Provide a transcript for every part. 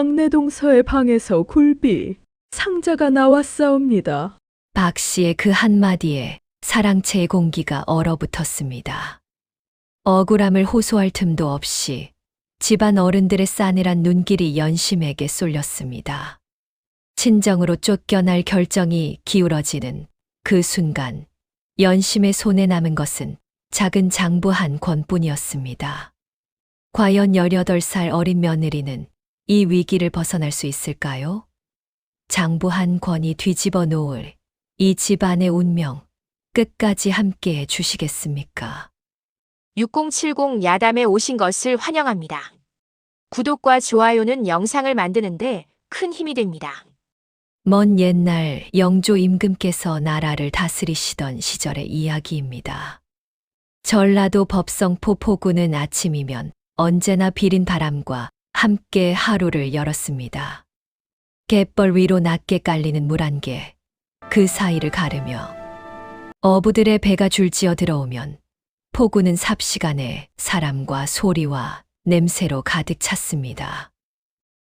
막내 동서의 방에서 굴비 상자가 나왔사옵니다. 박 씨의 그 한마디에 사랑채의 공기가 얼어붙었습니다. 억울함을 호소할 틈도 없이 집안 어른들의 싸늘한 눈길이 연심에게 쏠렸습니다. 친정으로 쫓겨날 결정이 기울어지는 그 순간 연심의 손에 남은 것은 작은 장부 한 권뿐이었습니다. 과연 18살 어린 며느리는 이 위기를 벗어날 수 있을까요? 장부 한 권이 뒤집어 놓을 이 집안의 운명 끝까지 함께해 주시겠습니까? 6070 야담에 오신 것을 환영합니다. 구독과 좋아요는 영상을 만드는데 큰 힘이 됩니다. 먼 옛날 영조 임금께서 나라를 다스리시던 시절의 이야기입니다. 전라도 법성포 포구는 아침이면 언제나 비린 바람과 함께 하루를 열었습니다. 갯벌 위로 낮게 깔리는 물 한 개, 그 사이를 가르며 어부들의 배가 줄지어 들어오면 포구는 삽시간에 사람과 소리와 냄새로 가득 찼습니다.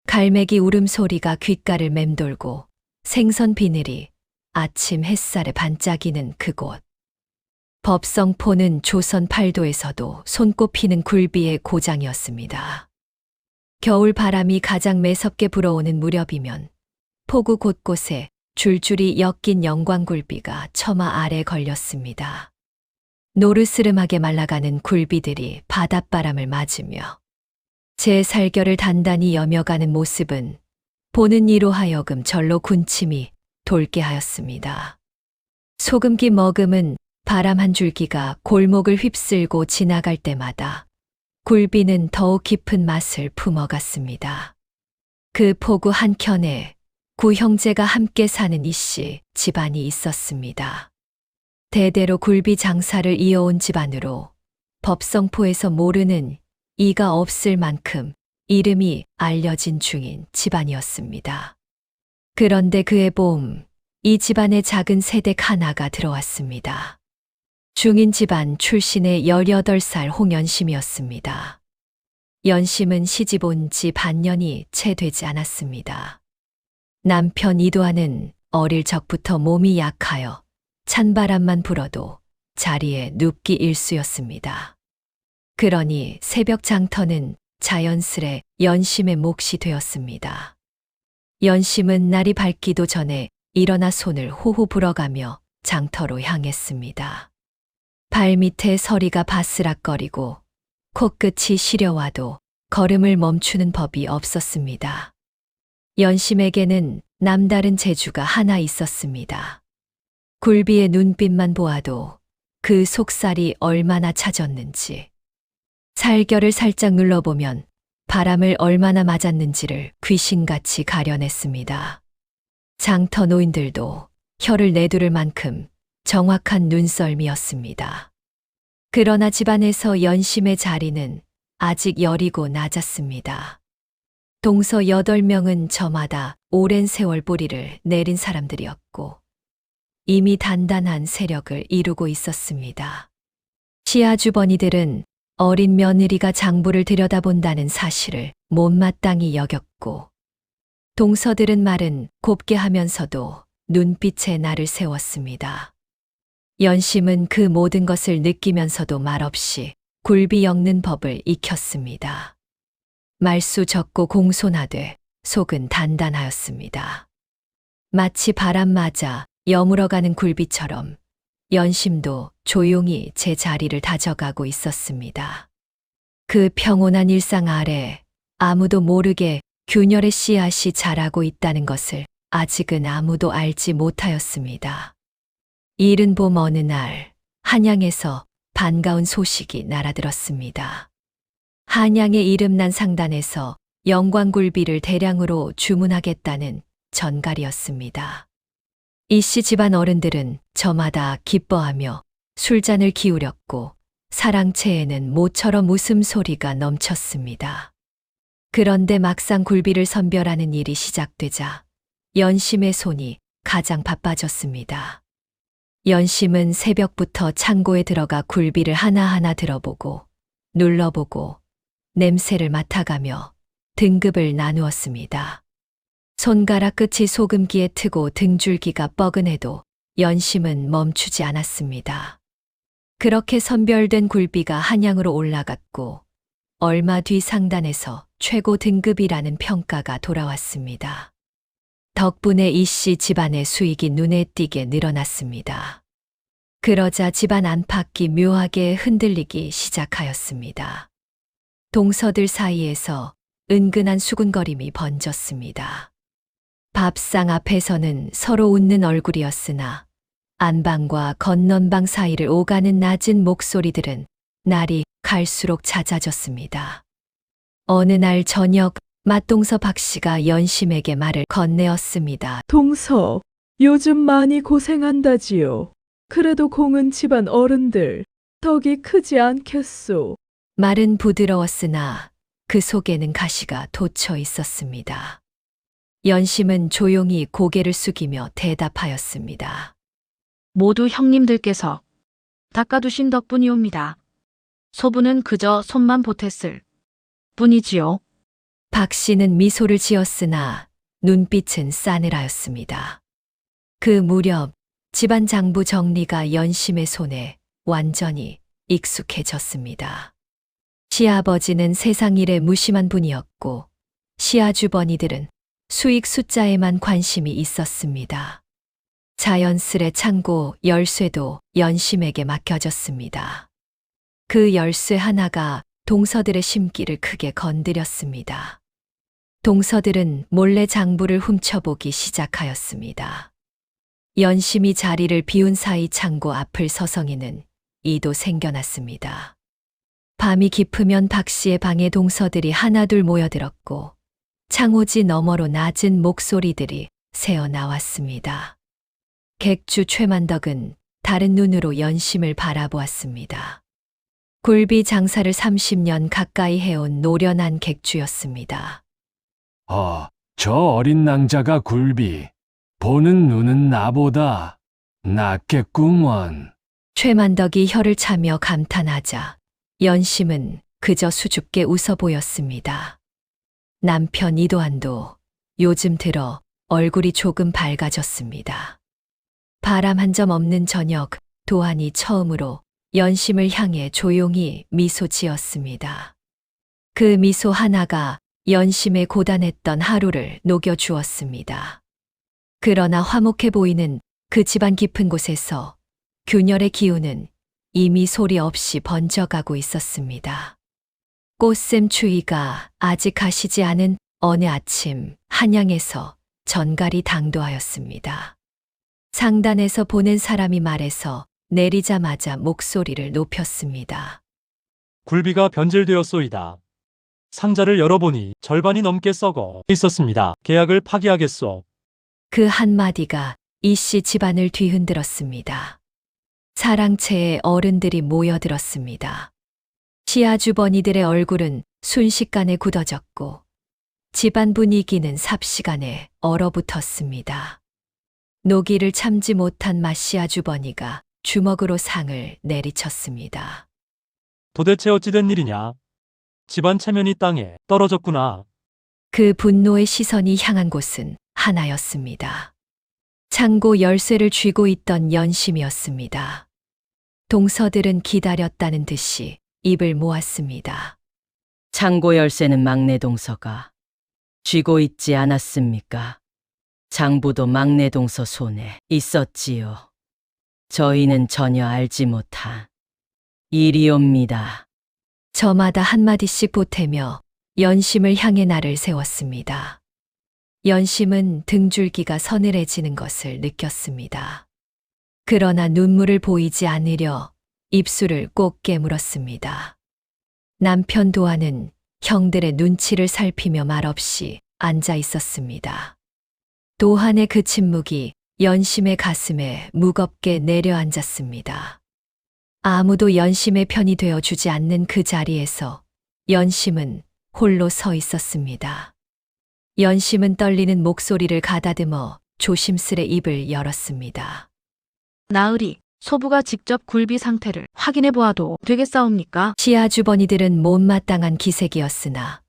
갈매기 울음소리가 귓가를 맴돌고 생선 비늘이 아침 햇살에 반짝이는 그곳. 법성포는 조선 팔도에서도 손꼽히는 굴비의 고장이었습니다. 겨울 바람이 가장 매섭게 불어오는 무렵이면 포구 곳곳에 줄줄이 엮인 영광굴비가 처마 아래 걸렸습니다. 노르스름하게 말라가는 굴비들이 바닷바람을 맞으며 제 살결을 단단히 여며가는 모습은 보는 이로 하여금 절로 군침이 돌게 하였습니다. 소금기 머금은 바람 한 줄기가 골목을 휩쓸고 지나갈 때마다 굴비는 더욱 깊은 맛을 품어갔습니다. 그 포구 한켠에 구형제가 함께 사는 이씨 집안이 있었습니다. 대대로 굴비 장사를 이어온 집안으로 법성포에서 모르는 이가 없을 만큼 이름이 알려진 중인 집안이었습니다. 그런데 그해 봄, 이 집안에 작은 새댁 하나가 들어왔습니다. 중인 집안 출신의 18살 홍연심이었습니다. 연심은 시집 온 지 반년이 채 되지 않았습니다. 남편 이도하는 어릴 적부터 몸이 약하여 찬바람만 불어도 자리에 눕기 일쑤였습니다. 그러니 새벽 장터는 자연스레 연심의 몫이 되었습니다. 연심은 날이 밝기도 전에 일어나 손을 호호 불어가며 장터로 향했습니다. 발밑에 서리가 바스락거리고 코끝이 시려와도 걸음을 멈추는 법이 없었습니다. 연심에게는 남다른 재주가 하나 있었습니다. 굴비의 눈빛만 보아도 그 속살이 얼마나 차졌는지, 살결을 살짝 눌러보면 바람을 얼마나 맞았는지를 귀신같이 가려냈습니다. 장터 노인들도 혀를 내두를 만큼 정확한 눈썰미였습니다. 그러나 집안에서 연심의 자리는 아직 여리고 낮았습니다. 동서 8명은 저마다 오랜 세월 뿌리를 내린 사람들이었고 이미 단단한 세력을 이루고 있었습니다. 시아주버니들은 어린 며느리가 장부를 들여다본다는 사실을 못마땅히 여겼고 동서들은 말은 곱게 하면서도 눈빛에 날을 세웠습니다. 연심은 그 모든 것을 느끼면서도 말없이 굴비 엮는 법을 익혔습니다. 말수 적고 공손하되 속은 단단하였습니다. 마치 바람 맞아 여물어가는 굴비처럼 연심도 조용히 제 자리를 다져가고 있었습니다. 그 평온한 일상 아래 아무도 모르게 균열의 씨앗이 자라고 있다는 것을 아직은 아무도 알지 못하였습니다. 이른 봄 어느 날 한양에서 반가운 소식이 날아들었습니다. 한양의 이름난 상단에서 영광굴비를 대량으로 주문하겠다는 전갈이었습니다. 이씨 집안 어른들은 저마다 기뻐하며 술잔을 기울였고 사랑채에는 모처럼 웃음소리가 넘쳤습니다. 그런데 막상 굴비를 선별하는 일이 시작되자 연심의 손이 가장 바빠졌습니다. 연심은 새벽부터 창고에 들어가 굴비를 하나하나 들어보고 눌러보고 냄새를 맡아가며 등급을 나누었습니다. 손가락 끝이 소금기에 트고 등줄기가 뻐근해도 연심은 멈추지 않았습니다. 그렇게 선별된 굴비가 한양으로 올라갔고 얼마 뒤 상단에서 최고 등급이라는 평가가 돌아왔습니다. 덕분에 이씨 집안의 수익이 눈에 띄게 늘어났습니다. 그러자 집안 안팎이 묘하게 흔들리기 시작하였습니다. 동서들 사이에서 은근한 수군거림이 번졌습니다. 밥상 앞에서는 서로 웃는 얼굴이었으나 안방과 건넌방 사이를 오가는 낮은 목소리들은 날이 갈수록 잦아졌습니다. 어느 날 저녁 맏동서 박씨가 연심에게 말을 건네었습니다. 동서, 요즘 많이 고생한다지요. 그래도 공은 집안 어른들 덕이 크지 않겠소. 말은 부드러웠으나 그 속에는 가시가 돋쳐 있었습니다. 연심은 조용히 고개를 숙이며 대답하였습니다. 모두 형님들께서 닦아두신 덕분이옵니다. 소부는 그저 손만 보탰을 뿐이지요. 박 씨는 미소를 지었으나 눈빛은 싸늘하였습니다. 그 무렵 집안 장부 정리가 연심의 손에 완전히 익숙해졌습니다. 시아버지는 세상 일에 무심한 분이었고 시아주버니들은 수익 숫자에만 관심이 있었습니다. 자연스레 창고 열쇠도 연심에게 맡겨졌습니다. 그 열쇠 하나가 동서들의 심기를 크게 건드렸습니다. 동서들은 몰래 장부를 훔쳐보기 시작하였습니다. 연심이 자리를 비운 사이 창고 앞을 서성이는 이도 생겨났습니다. 밤이 깊으면 박 씨의 방에 동서들이 하나둘 모여들었고 창호지 너머로 낮은 목소리들이 새어나왔습니다. 객주 최만덕은 다른 눈으로 연심을 바라보았습니다. 굴비 장사를 30년 가까이 해온 노련한 객주였습니다. 저 어린 낭자가 굴비. 보는 눈은 나보다 낫겠구먼. 최만덕이 혀를 차며 감탄하자 연심은 그저 수줍게 웃어 보였습니다. 남편 이도한도 요즘 들어 얼굴이 조금 밝아졌습니다. 바람 한 점 없는 저녁, 도한이 처음으로 연심을 향해 조용히 미소 지었습니다. 그 미소 하나가 연심의 고단했던 하루를 녹여주었습니다. 그러나 화목해 보이는 그 집안 깊은 곳에서 균열의 기운은 이미 소리 없이 번져가고 있었습니다. 꽃샘 추위가 아직 가시지 않은 어느 아침 한양에서 전갈이 당도하였습니다. 상단에서 보낸 사람이 말해서 내리자마자 목소리를 높였습니다. 굴비가 변질되었소이다. 상자를 열어보니 절반이 넘게 썩어 있었습니다. 계약을 파기하겠소. 그 한마디가 이씨 집안을 뒤흔들었습니다. 사랑채에 어른들이 모여들었습니다. 시아주버니들의 얼굴은 순식간에 굳어졌고 집안 분위기는 삽시간에 얼어붙었습니다. 노기를 참지 못한 마시아주버니가 주먹으로 상을 내리쳤습니다. 도대체 어찌된 일이냐? 집안 체면이 땅에 떨어졌구나. 그 분노의 시선이 향한 곳은 하나였습니다. 창고 열쇠를 쥐고 있던 연심이었습니다. 동서들은 기다렸다는 듯이 입을 모았습니다. 창고 열쇠는 막내 동서가 쥐고 있지 않았습니까? 장부도 막내 동서 손에 있었지요. 저희는 전혀 알지 못한 일이옵니다. 저마다 한마디씩 보태며 연심을 향해 나를 세웠습니다. 연심은 등줄기가 서늘해지는 것을 느꼈습니다. 그러나 눈물을 보이지 않으려 입술을 꼭 깨물었습니다. 남편 도하는 형들의 눈치를 살피며 말없이 앉아 있었습니다. 도한의 그 침묵이 연심의 가슴에 무겁게 내려앉았습니다. 아무도 연심의 편이 되어 주지 않는 그 자리에서 연심은 홀로 서 있었습니다. 연심은 떨리는 목소리를 가다듬어 조심스레 입을 열었습니다. 나으리, 소부가 직접 굴비 상태를 확인해 보아도 되겠사옵니까? 시아주버니들은 못마땅한 기색이었으나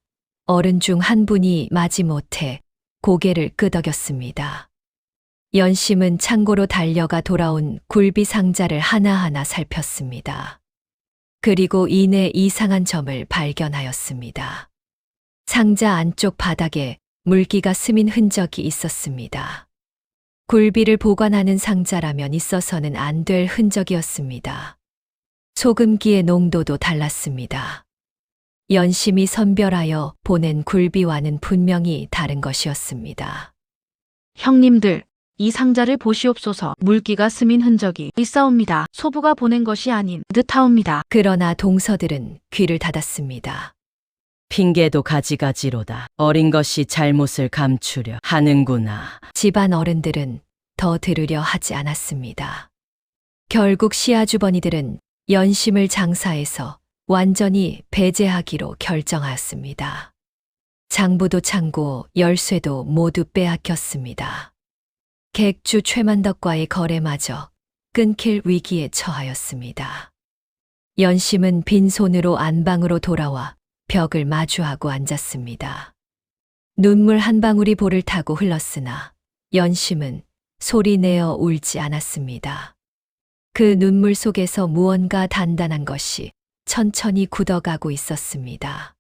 어른 중 한 분이 마지못해 고개를 끄덕였습니다. 연심은 창고로 달려가 돌아온 굴비 상자를 하나하나 살폈습니다. 그리고 이내 이상한 점을 발견하였습니다. 상자 안쪽 바닥에 물기가 스민 흔적이 있었습니다. 굴비를 보관하는 상자라면 있어서는 안 될 흔적이었습니다. 소금기의 농도도 달랐습니다. 연심이 선별하여 보낸 굴비와는 분명히 다른 것이었습니다. 형님들, 이 상자를 보시옵소서. 물기가 스민 흔적이 있사옵니다. 소부가 보낸 것이 아닌 듯하옵니다. 그러나 동서들은 귀를 닫았습니다. 핑계도 가지가지로다. 어린 것이 잘못을 감추려 하는구나. 집안 어른들은 더 들으려 하지 않았습니다. 결국 시아주버니들은 연심을 장사해서 완전히 배제하기로 결정하였습니다. 장부도 창고, 열쇠도 모두 빼앗겼습니다. 객주 최만덕과의 거래마저 끊길 위기에 처하였습니다. 연심은 빈손으로 안방으로 돌아와 벽을 마주하고 앉았습니다. 눈물 한 방울이 볼을 타고 흘렀으나 연심은 소리내어 울지 않았습니다. 그 눈물 속에서 무언가 단단한 것이 천천히 굳어가고 있었습니다.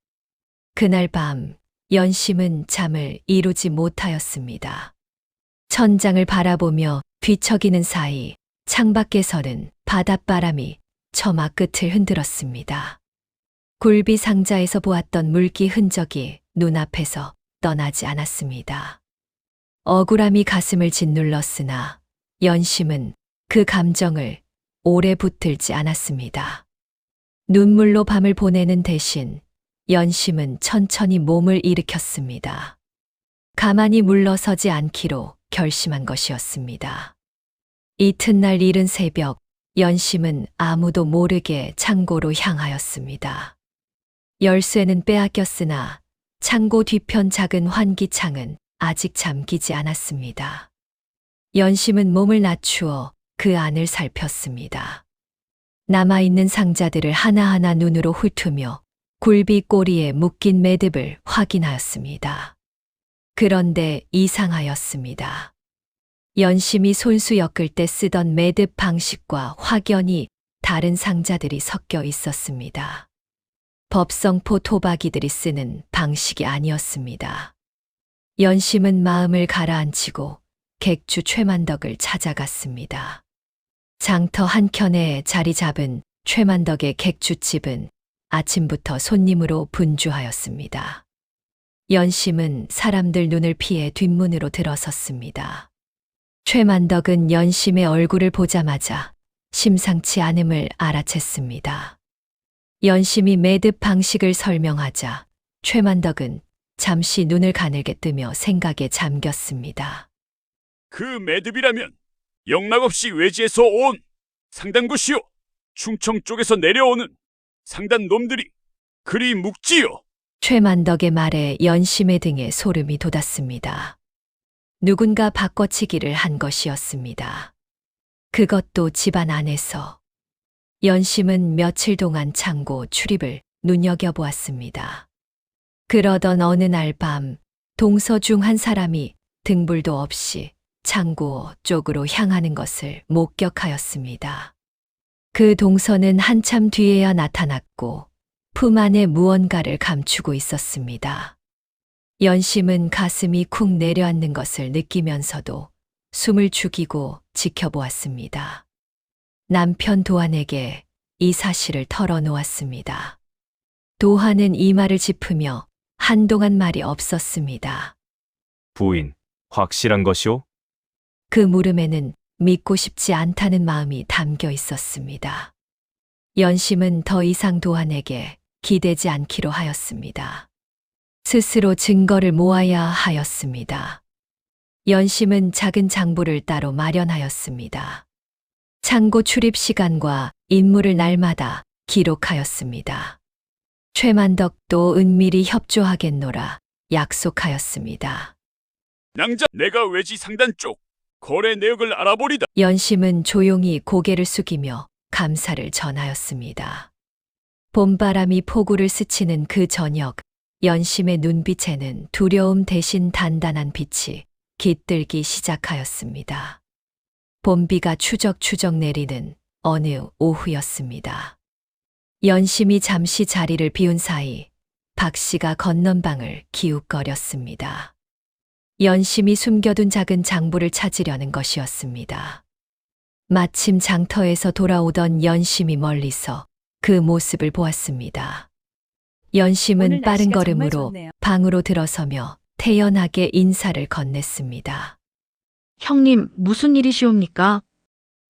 그날 밤 연심은 잠을 이루지 못하였습니다. 천장을 바라보며 뒤척이는 사이 창밖에서는 바닷바람이 처마 끝을 흔들었습니다. 굴비 상자에서 보았던 물기 흔적이 눈앞에서 떠나지 않았습니다. 억울함이 가슴을 짓눌렀으나 연심은 그 감정을 오래 붙들지 않았습니다. 눈물로 밤을 보내는 대신 연심은 천천히 몸을 일으켰습니다. 가만히 물러서지 않기로 결심한 것이었습니다. 이튿날 이른 새벽, 연심은 아무도 모르게 창고로 향하였습니다. 열쇠는 빼앗겼으나 창고 뒤편 작은 환기창은 아직 잠기지 않았습니다. 연심은 몸을 낮추어 그 안을 살폈습니다. 남아있는 상자들을 하나하나 눈으로 훑으며 굴비 꼬리에 묶인 매듭을 확인하였습니다. 그런데 이상하였습니다. 연심이 손수 엮을 때 쓰던 매듭 방식과 확연히 다른 상자들이 섞여 있었습니다. 법성포 토박이들이 쓰는 방식이 아니었습니다. 연심은 마음을 가라앉히고 객주 최만덕을 찾아갔습니다. 장터 한켠에 자리 잡은 최만덕의 객주집은 아침부터 손님으로 분주하였습니다. 연심은 사람들 눈을 피해 뒷문으로 들어섰습니다. 최만덕은 연심의 얼굴을 보자마자 심상치 않음을 알아챘습니다. 연심이 매듭 방식을 설명하자 최만덕은 잠시 눈을 가늘게 뜨며 생각에 잠겼습니다. 그 매듭이라면 영락없이 외지에서 온 상단굿이요, 충청 쪽에서 내려오는 상단 놈들이 그리 묵지요. 최만덕의 말에 연심의 등에 소름이 돋았습니다. 누군가 바꿔치기를 한 것이었습니다. 그것도 집안 안에서. 연심은 며칠 동안 창고 출입을 눈여겨보았습니다. 그러던 어느 날 밤, 동서 중 한 사람이 등불도 없이 창고 쪽으로 향하는 것을 목격하였습니다. 그 동서는 한참 뒤에야 나타났고 품 안에 무언가를 감추고 있었습니다. 연심은 가슴이 쿵 내려앉는 것을 느끼면서도 숨을 죽이고 지켜보았습니다. 남편 도한에게 이 사실을 털어놓았습니다. 도한은 이마를 짚으며 한동안 말이 없었습니다. 부인, 확실한 것이오? 그 물음에는 믿고 싶지 않다는 마음이 담겨 있었습니다. 연심은 더 이상 도한에게 기대지 않기로 하였습니다. 스스로 증거를 모아야 하였습니다. 연심은 작은 장부를 따로 마련하였습니다. 창고 출입 시간과 인물을 날마다 기록하였습니다. 최만덕도 은밀히 협조하겠노라 약속하였습니다. 낭자, 내가 외지 상단 쪽 거래 내역을 알아보리다. 연심은 조용히 고개를 숙이며 감사를 전하였습니다. 봄바람이 포구를 스치는 그 저녁, 연심의 눈빛에는 두려움 대신 단단한 빛이 깃들기 시작하였습니다. 봄비가 추적추적 내리는 어느 오후였습니다. 연심이 잠시 자리를 비운 사이 박 씨가 건넌방을 기웃거렸습니다. 연심이 숨겨둔 작은 장부를 찾으려는 것이었습니다. 마침 장터에서 돌아오던 연심이 멀리서 그 모습을 보았습니다. 연심은 빠른 걸음으로 방으로 들어서며 태연하게 인사를 건넸습니다. 형님, 무슨 일이시옵니까?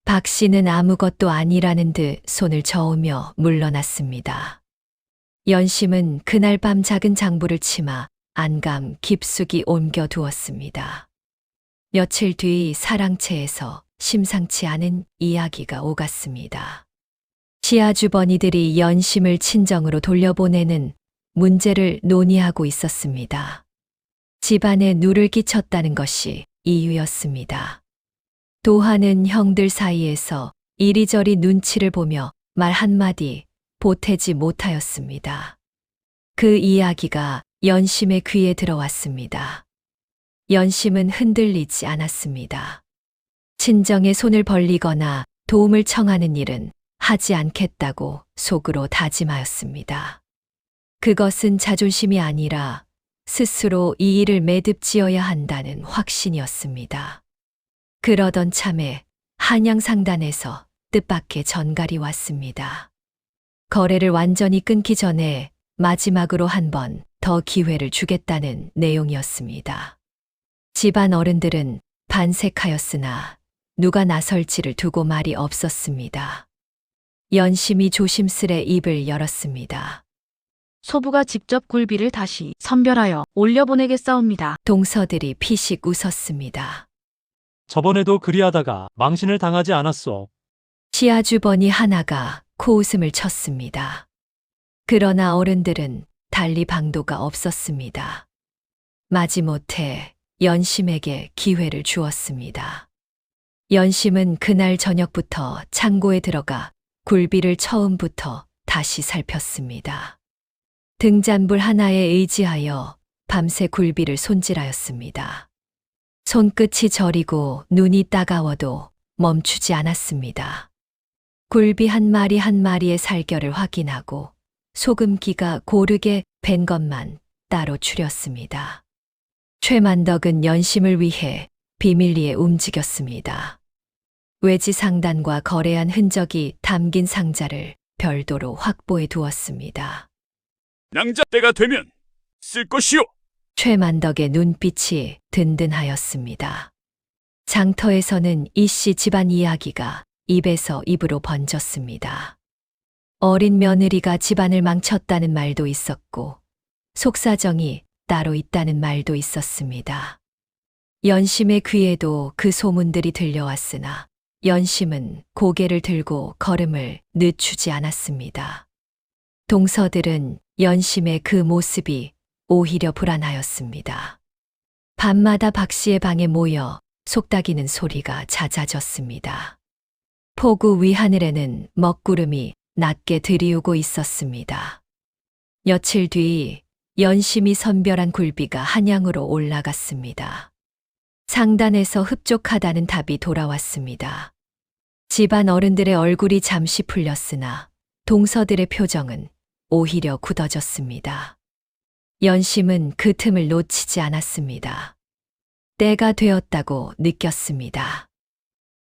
박 씨는 아무것도 아니라는 듯 손을 저으며 물러났습니다. 연심은 그날 밤 작은 장부를 치마 안감 깊숙이 옮겨 두었습니다. 며칠 뒤 사랑채에서 심상치 않은 이야기가 오갔습니다. 시아주버니들이 연심을 친정으로 돌려보내는 문제를 논의하고 있었습니다. 집안에 누를 끼쳤다는 것이 이유였습니다. 도하는 형들 사이에서 이리저리 눈치를 보며 말 한마디 보태지 못하였습니다. 그 이야기가 연심의 귀에 들어왔습니다. 연심은 흔들리지 않았습니다. 친정에 손을 벌리거나 도움을 청하는 일은 하지 않겠다고 속으로 다짐하였습니다. 그것은 자존심이 아니라 스스로 이 일을 매듭지어야 한다는 확신이었습니다. 그러던 참에 한양상단에서 뜻밖의 전갈이 왔습니다. 거래를 완전히 끊기 전에 마지막으로 한 번 더 기회를 주겠다는 내용이었습니다. 집안 어른들은 반색하였으나 누가 나설지를 두고 말이 없었습니다. 연심이 조심스레 입을 열었습니다. 소부가 직접 굴비를 다시 선별하여 올려보내겠사옵니다. 동서들이 피식 웃었습니다. 저번에도 그리하다가 망신을 당하지 않았소. 시아주버니 하나가 코웃음을 쳤습니다. 그러나 어른들은 달리 방도가 없었습니다. 마지못해 연심에게 기회를 주었습니다. 연심은 그날 저녁부터 창고에 들어가 굴비를 처음부터 다시 살폈습니다. 등잔불 하나에 의지하여 밤새 굴비를 손질하였습니다. 손끝이 저리고 눈이 따가워도 멈추지 않았습니다. 굴비 한 마리 한 마리의 살결을 확인하고 소금기가 고르게 밴 것만 따로 추렸습니다. 최만덕은 연심을 위해 비밀리에 움직였습니다. 외지 상단과 거래한 흔적이 담긴 상자를 별도로 확보해 두었습니다. 낭자 때가 되면 쓸 것이오. 최만덕의 눈빛이 든든하였습니다. 장터에서는 이씨 집안 이야기가 입에서 입으로 번졌습니다. 어린 며느리가 집안을 망쳤다는 말도 있었고 속사정이 따로 있다는 말도 있었습니다. 연심의 귀에도 그 소문들이 들려왔으나 연심은 고개를 들고 걸음을 늦추지 않았습니다. 동서들은 연심의 그 모습이 오히려 불안하였습니다. 밤마다 박 씨의 방에 모여 속닥이는 소리가 잦아졌습니다. 포구 위 하늘에는 먹구름이 낮게 들이우고 있었습니다. 며칠 뒤 연심이 선별한 굴비가 한양으로 올라갔습니다. 상단에서 흡족하다는 답이 돌아왔습니다. 집안 어른들의 얼굴이 잠시 풀렸으나 동서들의 표정은 오히려 굳어졌습니다. 연심은 그 틈을 놓치지 않았습니다. 때가 되었다고 느꼈습니다.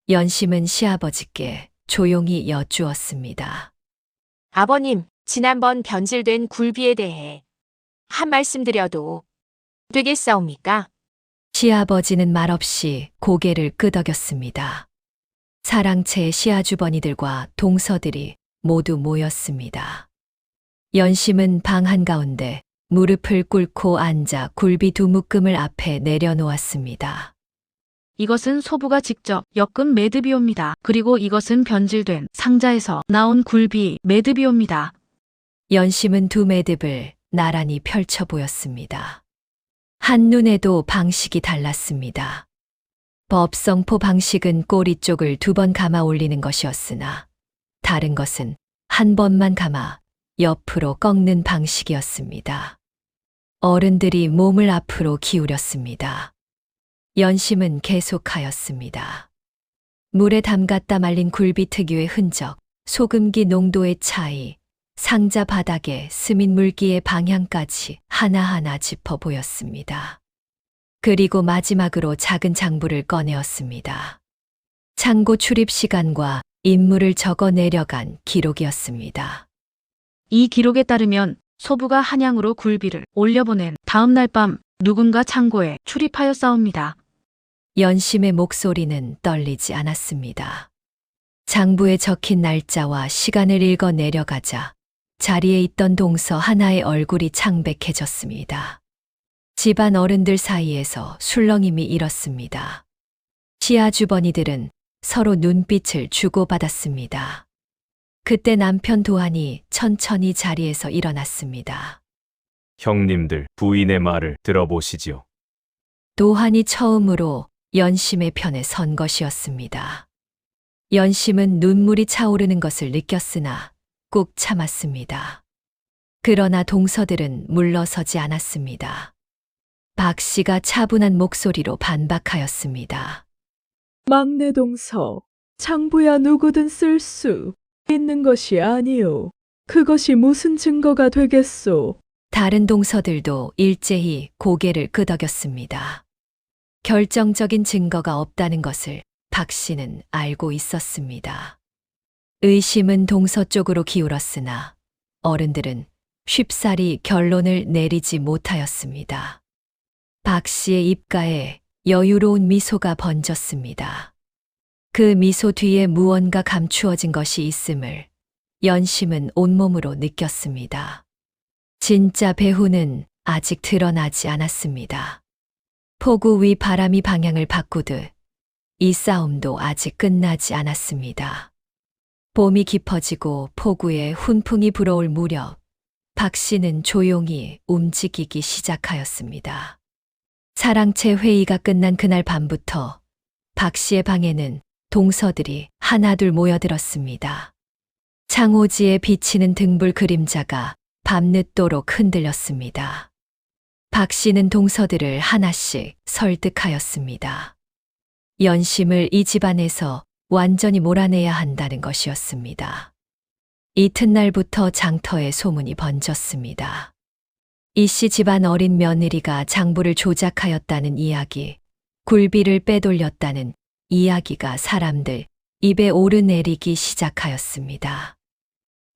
연심은 시아버지께 조용히 여쭈었습니다. 아버님, 지난번 변질된 굴비에 대해 한 말씀 드려도 되겠사옵니까? 시아버지는 말없이 고개를 끄덕였습니다. 사랑채의 시아주버니들과 동서들이 모두 모였습니다. 연심은 방 한가운데 무릎을 꿇고 앉아 굴비 두 묶음을 앞에 내려놓았습니다. 이것은 소부가 직접 엮은 매듭이옵니다. 그리고 이것은 변질된 상자에서 나온 굴비 매듭이옵니다. 연심은 두 매듭을 나란히 펼쳐 보였습니다. 한눈에도 방식이 달랐습니다. 법성포 방식은 꼬리 쪽을 두 번 감아 올리는 것이었으나 다른 것은 한 번만 감아 옆으로 꺾는 방식이었습니다. 어른들이 몸을 앞으로 기울였습니다. 연심은 계속하였습니다. 물에 담갔다 말린 굴비 특유의 흔적, 소금기 농도의 차이, 상자 바닥에 스민 물기의 방향까지 하나하나 짚어 보였습니다. 그리고 마지막으로 작은 장부를 꺼내었습니다. 창고 출입 시간과 인물을 적어 내려간 기록이었습니다. 이 기록에 따르면 소부가 한양으로 굴비를 올려보낸 다음 날 밤 누군가 창고에 출입하였사옵니다. 연심의 목소리는 떨리지 않았습니다. 장부에 적힌 날짜와 시간을 읽어 내려가자 자리에 있던 동서 하나의 얼굴이 창백해졌습니다. 집안 어른들 사이에서 술렁임이 일었습니다. 시아 주번이들은 서로 눈빛을 주고받았습니다. 그때 남편 도한이 천천히 자리에서 일어났습니다. 형님들, 부인의 말을 들어보시지요. 도한이 처음으로 연심의 편에 선 것이었습니다. 연심은 눈물이 차오르는 것을 느꼈으나 꾹 참았습니다. 그러나 동서들은 물러서지 않았습니다. 박 씨가 차분한 목소리로 반박하였습니다. 막내 동서, 장부야 누구든 쓸 수 있는 것이 아니오. 그것이 무슨 증거가 되겠소? 다른 동서들도 일제히 고개를 끄덕였습니다. 결정적인 증거가 없다는 것을 박 씨는 알고 있었습니다. 의심은 동서 쪽으로 기울었으나 어른들은 쉽사리 결론을 내리지 못하였습니다. 박 씨의 입가에 여유로운 미소가 번졌습니다. 그 미소 뒤에 무언가 감추어진 것이 있음을 연심은 온몸으로 느꼈습니다. 진짜 배후는 아직 드러나지 않았습니다. 폭우 위 바람이 방향을 바꾸듯 이 싸움도 아직 끝나지 않았습니다. 봄이 깊어지고 폭우에 훈풍이 불어올 무렵 박 씨는 조용히 움직이기 시작하였습니다. 사랑채 회의가 끝난 그날 밤부터 박 씨의 방에는 동서들이 하나둘 모여들었습니다. 창호지에 비치는 등불 그림자가 밤늦도록 흔들렸습니다. 박 씨는 동서들을 하나씩 설득하였습니다. 연심을 이 집안에서 완전히 몰아내야 한다는 것이었습니다. 이튿날부터 장터에 소문이 번졌습니다. 이 씨 집안 어린 며느리가 장부를 조작하였다는 이야기, 굴비를 빼돌렸다는 이야기가 사람들 입에 오르내리기 시작하였습니다.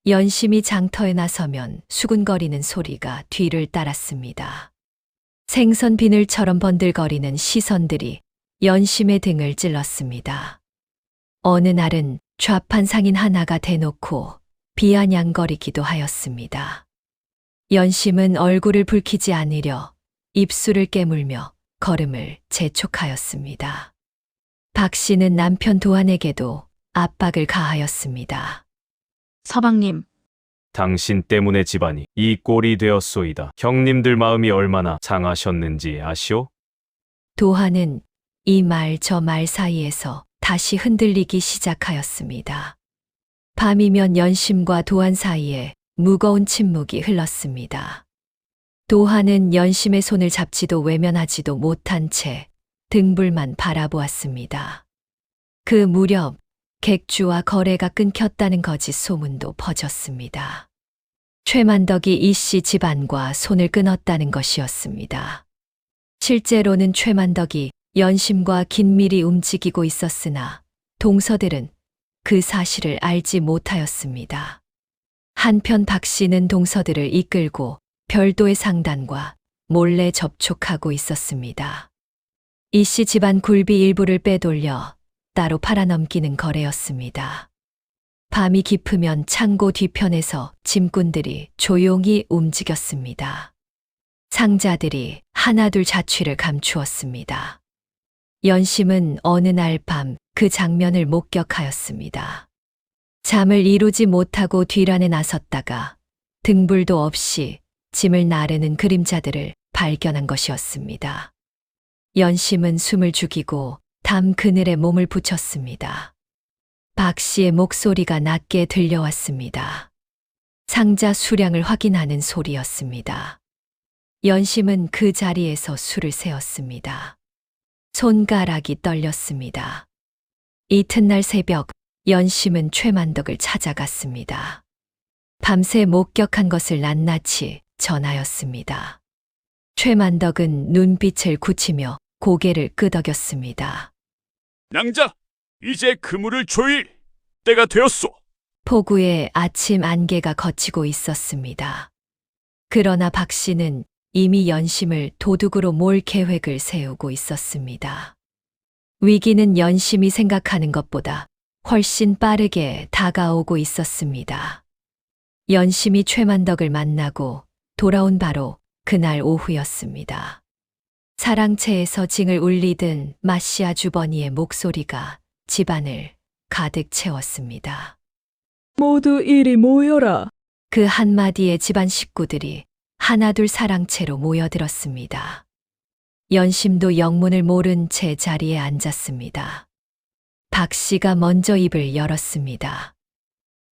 연심이 장터에 나서면 수군거리는 소리가 뒤를 따랐습니다. 생선 비늘처럼 번들거리는 시선들이 연심의 등을 찔렀습니다. 어느 날은 좌판 상인 하나가 대놓고 비아냥거리기도 하였습니다. 연심은 얼굴을 붉히지 않으려 입술을 깨물며 걸음을 재촉하였습니다. 박 씨는 남편 도한에게도 압박을 가하였습니다. 서방님, 당신 때문에 집안이 이 꼴이 되었소이다. 형님들 마음이 얼마나 상하셨는지 아시오? 도한은 이 말 저 말 사이에서 다시 흔들리기 시작하였습니다. 밤이면 연심과 도한 사이에 무거운 침묵이 흘렀습니다. 도한은 연심의 손을 잡지도 외면하지도 못한 채 등불만 바라보았습니다. 그 무렵 객주와 거래가 끊겼다는 거짓 소문도 퍼졌습니다. 최만덕이 이 씨 집안과 손을 끊었다는 것이었습니다. 실제로는 최만덕이 연심과 긴밀히 움직이고 있었으나 동서들은 그 사실을 알지 못하였습니다. 한편 박 씨는 동서들을 이끌고 별도의 상단과 몰래 접촉하고 있었습니다. 이 씨 집안 굴비 일부를 빼돌려 따로 팔아넘기는 거래였습니다. 밤이 깊으면 창고 뒤편에서 짐꾼들이 조용히 움직였습니다. 상자들이 하나둘 자취를 감추었습니다. 연심은 어느 날 밤 그 장면을 목격하였습니다. 잠을 이루지 못하고 뒤란에 나섰다가 등불도 없이 짐을 나르는 그림자들을 발견한 것이었습니다. 연심은 숨을 죽이고 담 그늘에 몸을 붙였습니다. 박 씨의 목소리가 낮게 들려왔습니다. 상자 수량을 확인하는 소리였습니다. 연심은 그 자리에서 술을 세었습니다. 손가락이 떨렸습니다. 이튿날 새벽, 연심은 최만덕을 찾아갔습니다. 밤새 목격한 것을 낱낱이 전하였습니다. 최만덕은 눈빛을 굳히며 고개를 끄덕였습니다. 낭자, 이제 그물을 조일 때가 되었소. 폭우에 아침 안개가 걷히고 있었습니다. 그러나 박 씨는 이미 연심을 도둑으로 몰 계획을 세우고 있었습니다. 위기는 연심이 생각하는 것보다 훨씬 빠르게 다가오고 있었습니다. 연심이 최만덕을 만나고 돌아온 바로 그날 오후였습니다. 사랑채에서 징을 울리던 마시아 주버니의 목소리가 집안을 가득 채웠습니다. 모두 이리 모여라. 그 한마디에 집안 식구들이 하나둘 사랑채로 모여들었습니다. 연심도 영문을 모른 채 자리에 앉았습니다. 박 씨가 먼저 입을 열었습니다.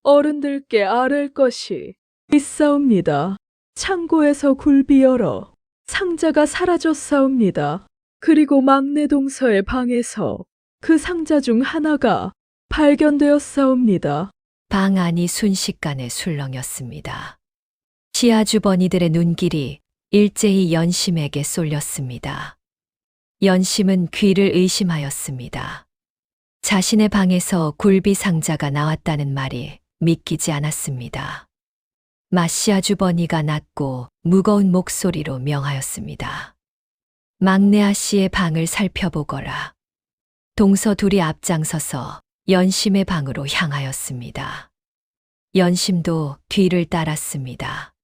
어른들께 아랠 것이 있사옵니다. 창고에서 굴비 열어 상자가 사라졌사옵니다. 그리고 막내 동서의 방에서 그 상자 중 하나가 발견되었사옵니다. 방 안이 순식간에 술렁였습니다. 시아주버니들의 눈길이 일제히 연심에게 쏠렸습니다. 연심은 귀를 의심하였습니다. 자신의 방에서 굴비 상자가 나왔다는 말이 믿기지 않았습니다. 마시아주버니가 낮고 무거운 목소리로 명하였습니다. 막내 아씨의 방을 살펴보거라. 동서 둘이 앞장서서 연심의 방으로 향하였습니다. 연심도 뒤를 따랐습니다.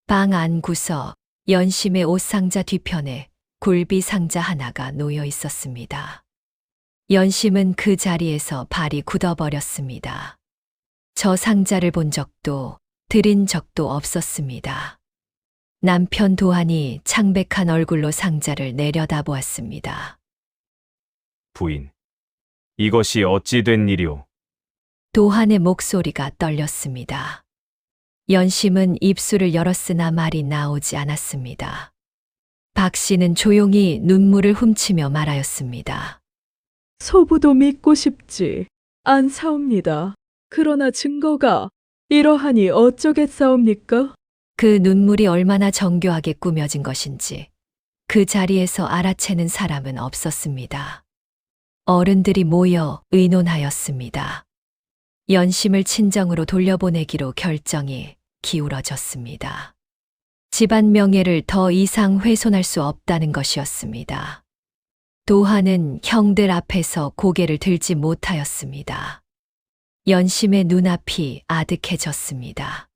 방 안 구석, 연심의 옷상자 뒤편에 굴비 상자 하나가 놓여 있었습니다. 연심은 그 자리에서 발이 굳어버렸습니다. 저 상자를 본 적도 들인 적도 없었습니다. 남편 도한이 창백한 얼굴로 상자를 내려다보았습니다. 부인, 이것이 어찌 된 일이오? 도한의 목소리가 떨렸습니다. 연심은 입술을 열었으나 말이 나오지 않았습니다. 박 씨는 조용히 눈물을 훔치며 말하였습니다. 소부도 믿고 싶지 않사옵니다. 그러나 증거가 이러하니 어쩌겠사옵니까? 그 눈물이 얼마나 정교하게 꾸며진 것인지 그 자리에서 알아채는 사람은 없었습니다. 어른들이 모여 의논하였습니다. 연심을 친정으로 돌려보내기로 결정이 기울어졌습니다. 집안 명예를 더 이상 훼손할 수 없다는 것이었습니다. 도한은 형들 앞에서 고개를 들지 못하였습니다. 연심의 눈앞이 아득해졌습니다.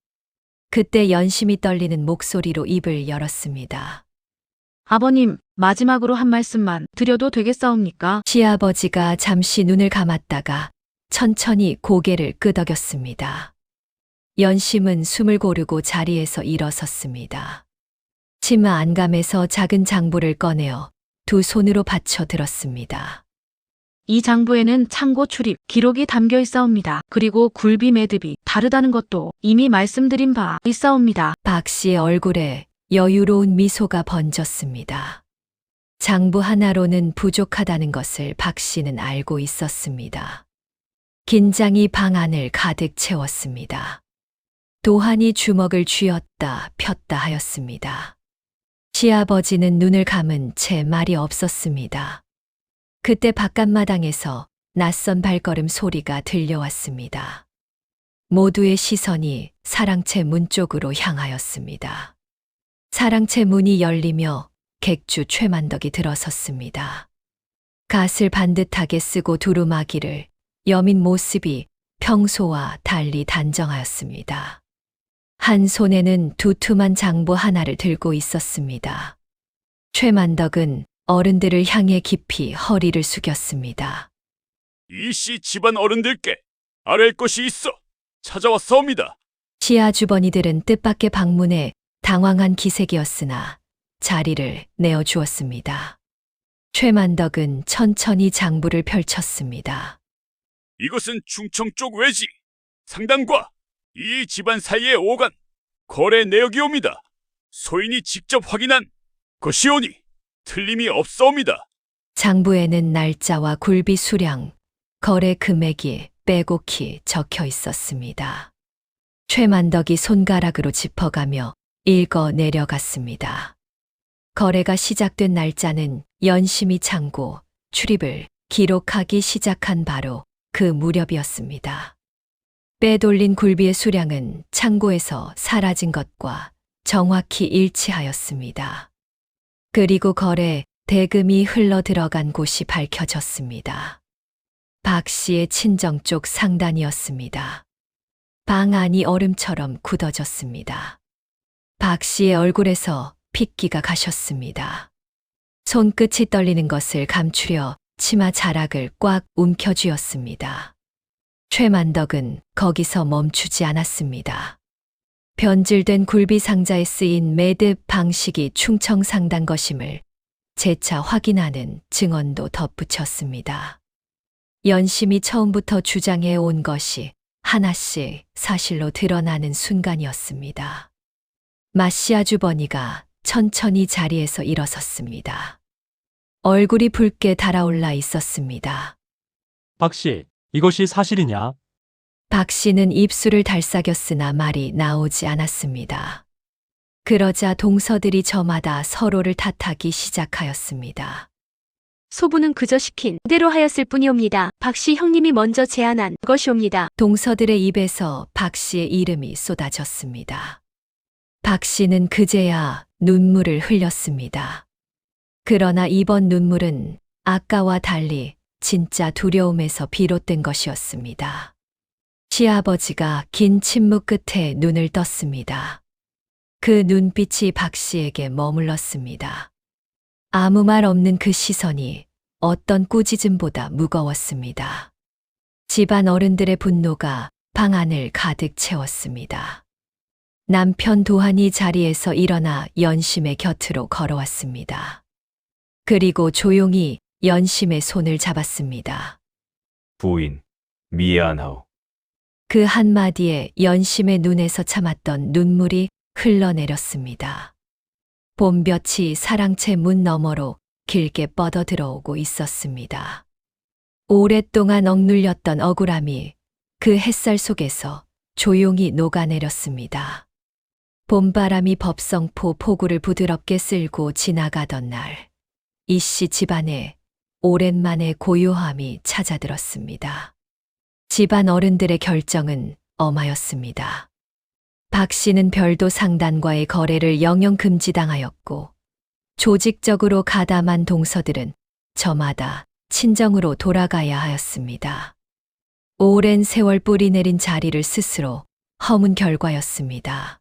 그때 연심이 떨리는 목소리로 입을 열었습니다. 아버님, 마지막으로 한 말씀만 드려도 되겠사옵니까? 시아버지가 잠시 눈을 감았다가 천천히 고개를 끄덕였습니다. 연심은 숨을 고르고 자리에서 일어섰습니다. 치마 안감에서 작은 장부를 꺼내어 두 손으로 받쳐 들었습니다. 이 장부에는 창고 출입 기록이 담겨 있사옵니다. 그리고 굴비 매듭이 다르다는 것도 이미 말씀드린 바 있사옵니다. 박 씨의 얼굴에 여유로운 미소가 번졌습니다. 장부 하나로는 부족하다는 것을 박 씨는 알고 있었습니다. 긴장이 방 안을 가득 채웠습니다. 도한이 주먹을 쥐었다 폈다 하였습니다. 시아버지는 눈을 감은 채 말이 없었습니다. 그때 바깥마당에서 낯선 발걸음 소리가 들려왔습니다. 모두의 시선이 사랑채 문 쪽으로 향하였습니다. 사랑채 문이 열리며 객주 최만덕이 들어섰습니다. 갓을 반듯하게 쓰고 두루마기를 여민 모습이 평소와 달리 단정하였습니다. 한 손에는 두툼한 장부 하나를 들고 있었습니다. 최만덕은 어른들을 향해 깊이 허리를 숙였습니다. 이씨 집안 어른들께 아랠 것이 있어 찾아왔사옵니다. 시아주버니들은 뜻밖의 방문에 당황한 기색이었으나 자리를 내어주었습니다. 최만덕은 천천히 장부를 펼쳤습니다. 이것은 충청 쪽 외지 상단과 이 집안 사이의 오간 거래 내역이옵니다. 소인이 직접 확인한 것이오니 틀림이 없사옵니다. 장부에는 날짜와 굴비 수량, 거래 금액이 빼곡히 적혀 있었습니다. 최만덕이 손가락으로 짚어가며 읽어 내려갔습니다. 거래가 시작된 날짜는 연심이 창고 출입을 기록하기 시작한 바로 그 무렵이었습니다. 빼돌린 굴비의 수량은 창고에서 사라진 것과 정확히 일치하였습니다. 그리고 거래 대금이 흘러 들어간 곳이 밝혀졌습니다. 박 씨의 친정 쪽 상단이었습니다. 방 안이 얼음처럼 굳어졌습니다. 박 씨의 얼굴에서 핏기가 가셨습니다. 손끝이 떨리는 것을 감추려 치마 자락을 꽉 움켜쥐었습니다. 최만덕은 거기서 멈추지 않았습니다. 변질된 굴비 상자에 쓰인 매듭 방식이 충청상단 것임을 재차 확인하는 증언도 덧붙였습니다. 연심이 처음부터 주장해 온 것이 하나씩 사실로 드러나는 순간이었습니다. 마씨 아주버니가 천천히 자리에서 일어섰습니다. 얼굴이 붉게 달아올라 있었습니다. 박 씨, 이것이 사실이냐? 박 씨는 입술을 달싹였으나 말이 나오지 않았습니다. 그러자 동서들이 저마다 서로를 탓하기 시작하였습니다. 소부는 그저 시킨 대로 하였을 뿐이옵니다. 박씨 형님이 먼저 제안한 것이옵니다. 동서들의 입에서 박 씨의 이름이 쏟아졌습니다. 박 씨는 그제야 눈물을 흘렸습니다. 그러나 이번 눈물은 아까와 달리 진짜 두려움에서 비롯된 것이었습니다. 시아버지가 긴 침묵 끝에 눈을 떴습니다. 그 눈빛이 박 씨에게 머물렀습니다. 아무 말 없는 그 시선이 어떤 꾸짖음보다 무거웠습니다. 집안 어른들의 분노가 방 안을 가득 채웠습니다. 남편 도한이 자리에서 일어나 연심의 곁으로 걸어왔습니다. 그리고 조용히 연심의 손을 잡았습니다. 부인, 미안하오. 그 한마디에 연심의 눈에서 참았던 눈물이 흘러내렸습니다. 봄볕이 사랑채 문 너머로 길게 뻗어 들어오고 있었습니다. 오랫동안 억눌렸던 억울함이 그 햇살 속에서 조용히 녹아내렸습니다. 봄바람이 법성포 포구를 부드럽게 쓸고 지나가던 날, 이씨 집안에 오랜만에 고요함이 찾아들었습니다. 집안 어른들의 결정은 엄하였습니다. 박 씨는 별도 상단과의 거래를 영영 금지당하였고, 조직적으로 가담한 동서들은 저마다 친정으로 돌아가야 하였습니다. 오랜 세월 뿌리내린 자리를 스스로 허문 결과였습니다.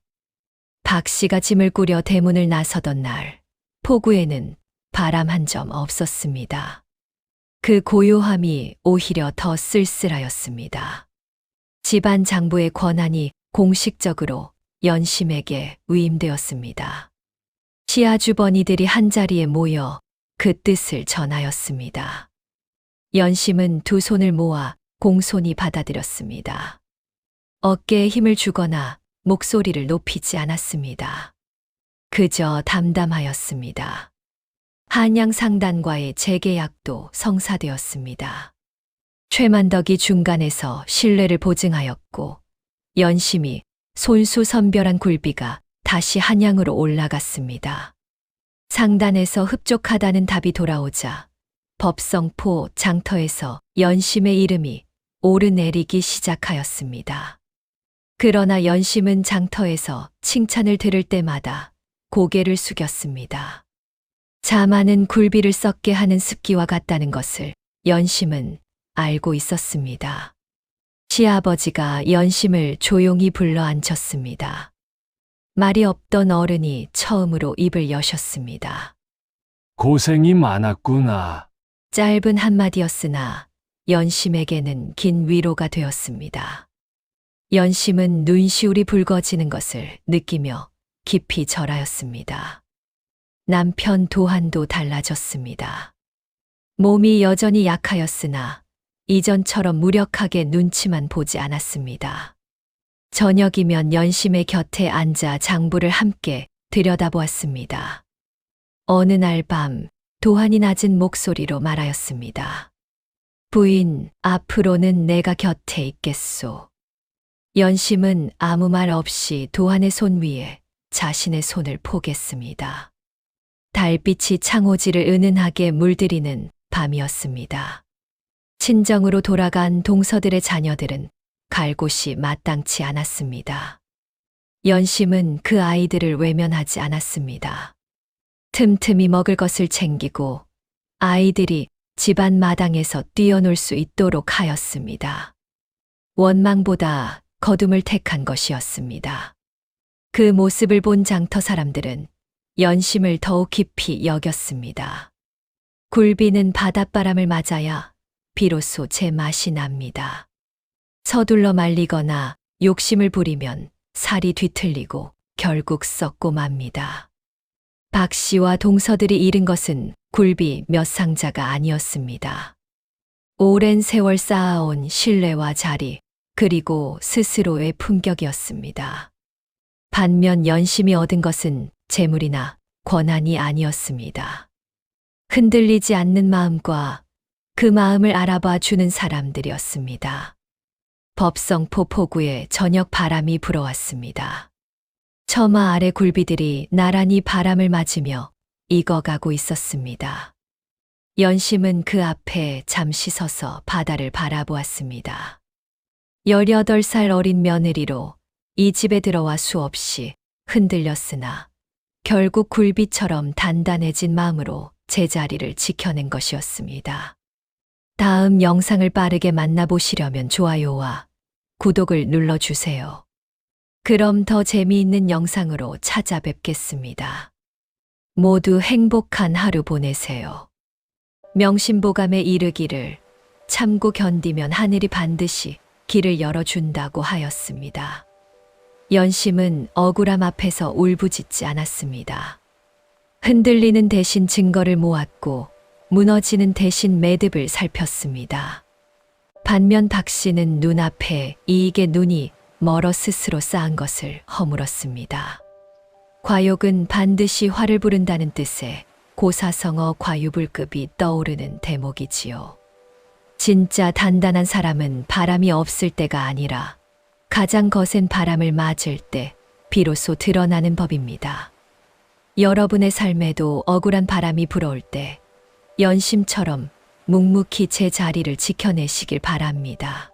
박 씨가 짐을 꾸려 대문을 나서던 날, 포구에는 바람 한 점 없었습니다. 그 고요함이 오히려 더 쓸쓸하였습니다. 집안 장부의 권한이 공식적으로 연심에게 위임되었습니다. 시아주버니들이 한자리에 모여 그 뜻을 전하였습니다. 연심은 두 손을 모아 공손히 받아들였습니다. 어깨에 힘을 주거나 목소리를 높이지 않았습니다. 그저 담담하였습니다. 한양 상단과의 재계약도 성사되었습니다. 최만덕이 중간에서 신뢰를 보증하였고, 연심이 솔수선별한 굴비가 다시 한양으로 올라갔습니다. 상단에서 흡족하다는 답이 돌아오자 법성포 장터에서 연심의 이름이 오르내리기 시작하였습니다. 그러나 연심은 장터에서 칭찬을 들을 때마다 고개를 숙였습니다. 자만은 굴비를 썩게 하는 습기와 같다는 것을 연심은 알고 있었습니다. 시아버지가 연심을 조용히 불러 앉혔습니다. 말이 없던 어른이 처음으로 입을 여셨습니다. 고생이 많았구나. 짧은 한마디였으나 연심에게는 긴 위로가 되었습니다. 연심은 눈시울이 붉어지는 것을 느끼며 깊이 절하였습니다. 남편 도한도 달라졌습니다. 몸이 여전히 약하였으나 이전처럼 무력하게 눈치만 보지 않았습니다. 저녁이면 연심의 곁에 앉아 장부를 함께 들여다보았습니다. 어느 날 밤 도한이 낮은 목소리로 말하였습니다. 부인, 앞으로는 내가 곁에 있겠소. 연심은 아무 말 없이 도한의 손 위에 자신의 손을 포겠습니다. 달빛이 창호지를 은은하게 물들이는 밤이었습니다. 친정으로 돌아간 동서들의 자녀들은 갈 곳이 마땅치 않았습니다. 연심은 그 아이들을 외면하지 않았습니다. 틈틈이 먹을 것을 챙기고 아이들이 집안 마당에서 뛰어놀 수 있도록 하였습니다. 원망보다 거둠을 택한 것이었습니다. 그 모습을 본 장터 사람들은 연심을 더욱 깊이 여겼습니다. 굴비는 바닷바람을 맞아야 비로소 제 맛이 납니다. 서둘러 말리거나 욕심을 부리면 살이 뒤틀리고 결국 썩고 맙니다. 박 씨와 동서들이 잃은 것은 굴비 몇 상자가 아니었습니다. 오랜 세월 쌓아온 신뢰와 자리, 그리고 스스로의 품격이었습니다. 반면 연심이 얻은 것은 재물이나 권한이 아니었습니다. 흔들리지 않는 마음과 그 마음을 알아봐 주는 사람들이었습니다. 법성포 포구에 저녁 바람이 불어왔습니다. 처마 아래 굴비들이 나란히 바람을 맞으며 익어가고 있었습니다. 연심은 그 앞에 잠시 서서 바다를 바라보았습니다. 18살 어린 며느리로 이 집에 들어와 수없이 흔들렸으나 결국 굴비처럼 단단해진 마음으로 제자리를 지켜낸 것이었습니다. 다음 영상을 빠르게 만나보시려면 좋아요와 구독을 눌러주세요. 그럼 더 재미있는 영상으로 찾아뵙겠습니다. 모두 행복한 하루 보내세요. 명심보감에 이르기를 참고 견디면 하늘이 반드시 길을 열어준다고 하였습니다. 연심은 억울함 앞에서 울부짖지 않았습니다. 흔들리는 대신 증거를 모았고 무너지는 대신 매듭을 살폈습니다. 반면 박 씨는 눈앞에 이익의 눈이 멀어 스스로 쌓은 것을 허물었습니다. 과욕은 반드시 화를 부른다는 뜻의 고사성어 과유불급이 떠오르는 대목이지요. 진짜 단단한 사람은 바람이 없을 때가 아니라 가장 거센 바람을 맞을 때 비로소 드러나는 법입니다. 여러분의 삶에도 억울한 바람이 불어올 때 연심처럼 묵묵히 제 자리를 지켜내시길 바랍니다.